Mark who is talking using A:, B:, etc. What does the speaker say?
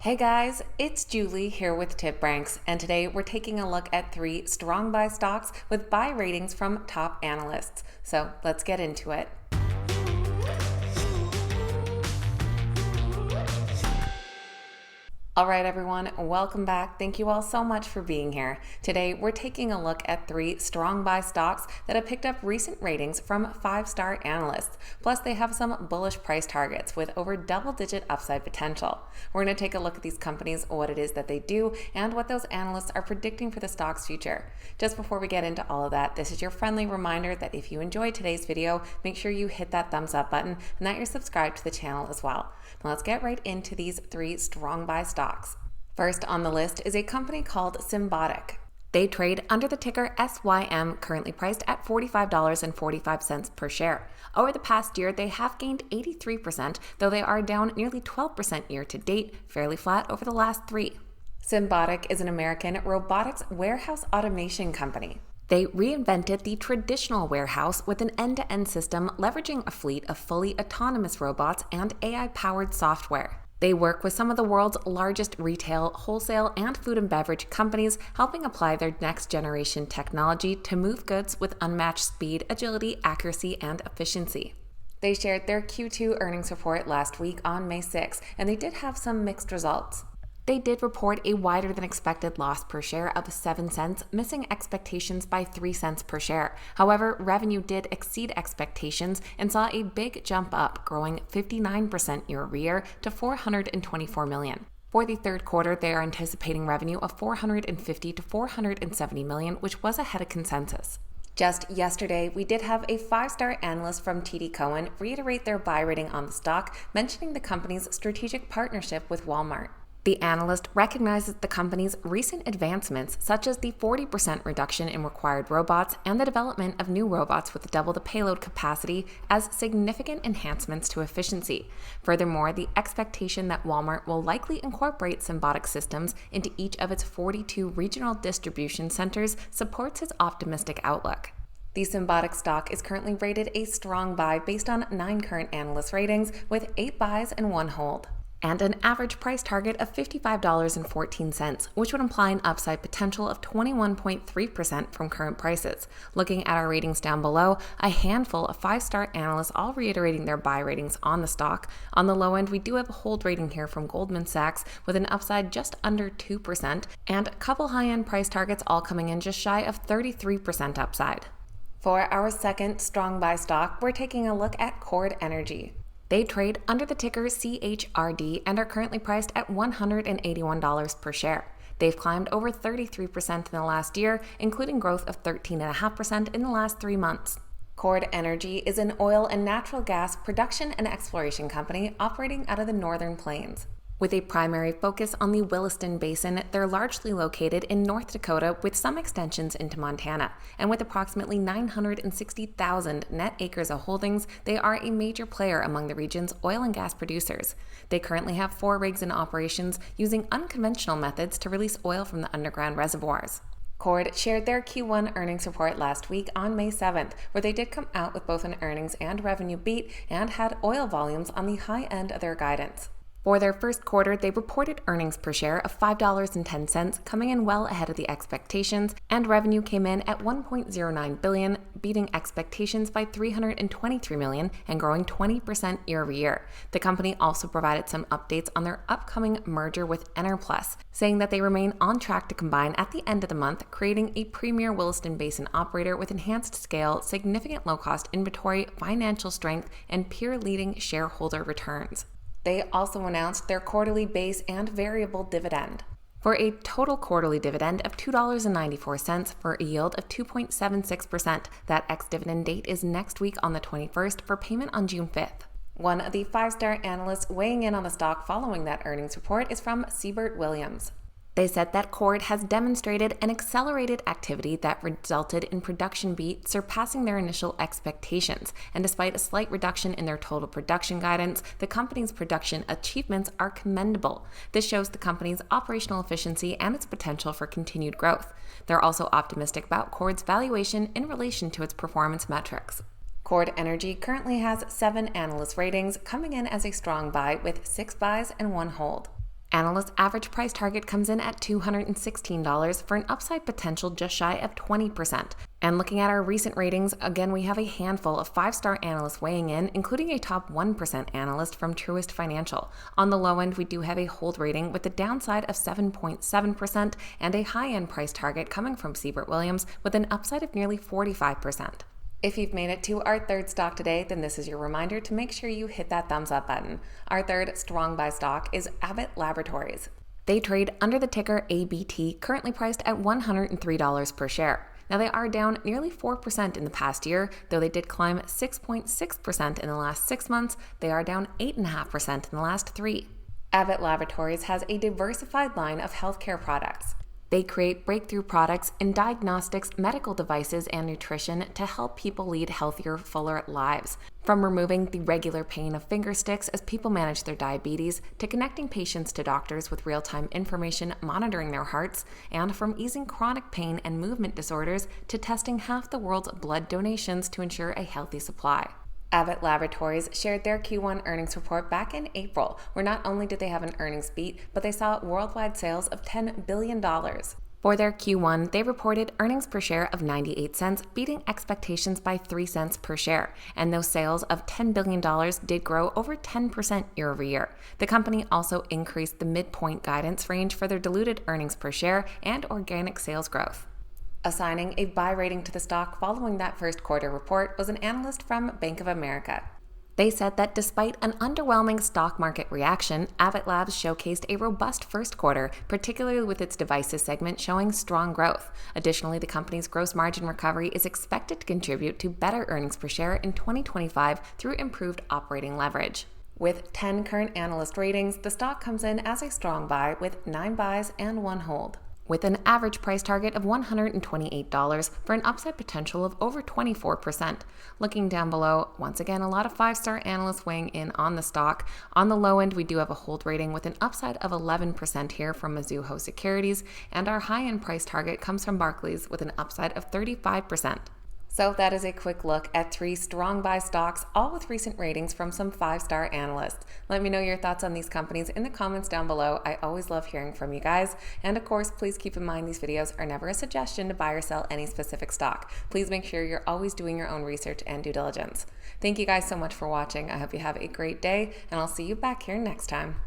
A: Hey guys, it's Julie here with TipRanks, and today we're taking a look at 3 strong buy stocks with buy ratings from top analysts. So let's get into it. All right, everyone, welcome back. Thank you all so much for being here. Today, we're taking a look at 3 strong buy stocks that have picked up recent ratings from 5-star analysts. Plus, they have some bullish price targets with over double-digit upside potential. We're going to take a look at these companies, what it is that they do, and what those analysts are predicting for the stock's future. Just before we get into all of that, this is your friendly reminder that if you enjoyed today's video, make sure you hit that thumbs up button and that you're subscribed to the channel as well. Now, let's get right into these 3 strong buy stocks. First on the list is a company called Symbotic. They trade under the ticker SYM, currently priced at $45.45 per share. Over the past year, they have gained 83%, though they are down nearly 12% year to date, fairly flat over the last 3. Symbotic is an American robotics warehouse automation company. They reinvented the traditional warehouse with an end-to-end system leveraging a fleet of fully autonomous robots and AI-powered software. They work with some of the world's largest retail, wholesale, and food and beverage companies, helping apply their next-generation technology to move goods with unmatched speed, agility, accuracy, and efficiency. They shared their Q2 earnings report last week on May 6, and they did have some mixed results. They did report a wider than expected loss per share of 7 cents, missing expectations by 3 cents per share. However, revenue did exceed expectations and saw a big jump up, growing 59% year over year to $424 million. For the third quarter, they are anticipating revenue of $450 to $470 million, which was ahead of consensus. Just yesterday, we did have a 5-star analyst from TD Cowen reiterate their buy rating on the stock, mentioning the company's strategic partnership with Walmart. The analyst recognizes the company's recent advancements, such as the 40% reduction in required robots and the development of new robots with double the payload capacity, as significant enhancements to efficiency. Furthermore, the expectation that Walmart will likely incorporate Symbotic systems into each of its 42 regional distribution centers supports his optimistic outlook. The Symbotic stock is currently rated a strong buy based on 9 current analyst ratings, with 8 buys and 1 hold, and an average price target of $55.14, which would imply an upside potential of 21.3% from current prices. Looking at our ratings down below, a handful of 5-star analysts all reiterating their buy ratings on the stock. On the low end, we do have a hold rating here from Goldman Sachs with an upside just under 2%, and a couple high-end price targets all coming in just shy of 33% upside. For our second strong buy stock, we're taking a look at Chord Energy. They trade under the ticker CHRD and are currently priced at $181 per share. They've climbed over 33% in the last year, including growth of 13.5% in the last 3 months. Chord Energy is an oil and natural gas production and exploration company operating out of the Northern Plains. With a primary focus on the Williston Basin, they're largely located in North Dakota with some extensions into Montana. And with approximately 960,000 net acres of holdings, they are a major player among the region's oil and gas producers. They currently have 4 rigs in operations using unconventional methods to release oil from the underground reservoirs. Chord shared their Q1 earnings report last week on May 7th, where they did come out with both an earnings and revenue beat and had oil volumes on the high end of their guidance. For their first quarter, they reported earnings per share of $5.10, coming in well ahead of the expectations, and revenue came in at $1.09 billion, beating expectations by $323 million and growing 20% year over year. The company also provided some updates on their upcoming merger with Enerplus, saying that they remain on track to combine at the end of the month, creating a premier Williston Basin operator with enhanced scale, significant low-cost inventory, financial strength, and peer-leading shareholder returns. They also announced their quarterly base and variable dividend, for a total quarterly dividend of $2.94 for a yield of 2.76%. That ex-dividend date is next week on the 21st for payment on June 5th. One of the 5-star analysts weighing in on the stock following that earnings report is from Siebert Williams. They said that Chord has demonstrated an accelerated activity that resulted in production beat surpassing their initial expectations, and despite a slight reduction in their total production guidance, the company's production achievements are commendable. This shows the company's operational efficiency and its potential for continued growth. They're also optimistic about Chord's valuation in relation to its performance metrics. Chord Energy currently has 7 analyst ratings, coming in as a strong buy with 6 buys and 1 hold. Analysts' average price target comes in at $216 for an upside potential just shy of 20%. And looking at our recent ratings, again, we have a handful of 5-star analysts weighing in, including a top 1% analyst from Truist Financial. On the low end, we do have a hold rating with a downside of 7.7% and a high-end price target coming from Siebert Williams with an upside of nearly 45%. If you've made it to our third stock today, then this is your reminder to make sure you hit that thumbs up button. Our third strong buy stock is Abbott Laboratories. They trade under the ticker ABT, currently priced at $103 per share. Now, they are down nearly 4% in the past year, though they did climb 6.6% in the last 6 months. They are down 8.5% in the last 3. Abbott Laboratories has a diversified line of healthcare products. They create breakthrough products in diagnostics, medical devices, and nutrition to help people lead healthier, fuller lives. From removing the regular pain of finger sticks as people manage their diabetes, to connecting patients to doctors with real-time information monitoring their hearts, and from easing chronic pain and movement disorders to testing half the world's blood donations to ensure a healthy supply. Abbott Laboratories shared their Q1 earnings report back in April, where not only did they have an earnings beat, but they saw worldwide sales of $10 billion. For their Q1, they reported earnings per share of 98 cents, beating expectations by 3 cents per share, and those sales of $10 billion did grow over 10% year over year. The company also increased the midpoint guidance range for their diluted earnings per share and organic sales growth. Assigning a buy rating to the stock following that first quarter report was an analyst from Bank of America. They said that despite an underwhelming stock market reaction, Abbott Labs showcased a robust first quarter, particularly with its devices segment showing strong growth. Additionally, the company's gross margin recovery is expected to contribute to better earnings per share in 2025 through improved operating leverage. With 10 current analyst ratings, the stock comes in as a strong buy with 9 buys and 1 hold, with an average price target of $128 for an upside potential of over 24%. Looking down below, once again, a lot of 5-star analysts weighing in on the stock. On the low end, we do have a hold rating with an upside of 11% here from Mizuho Securities, and our high-end price target comes from Barclays with an upside of 35%. So that is a quick look at 3 strong buy stocks, all with recent ratings from some 5-star analysts. Let me know your thoughts on these companies in the comments down below. I always love hearing from you guys. And of course, please keep in mind these videos are never a suggestion to buy or sell any specific stock. Please make sure you're always doing your own research and due diligence. Thank you guys so much for watching. I hope you have a great day, and I'll see you back here next time.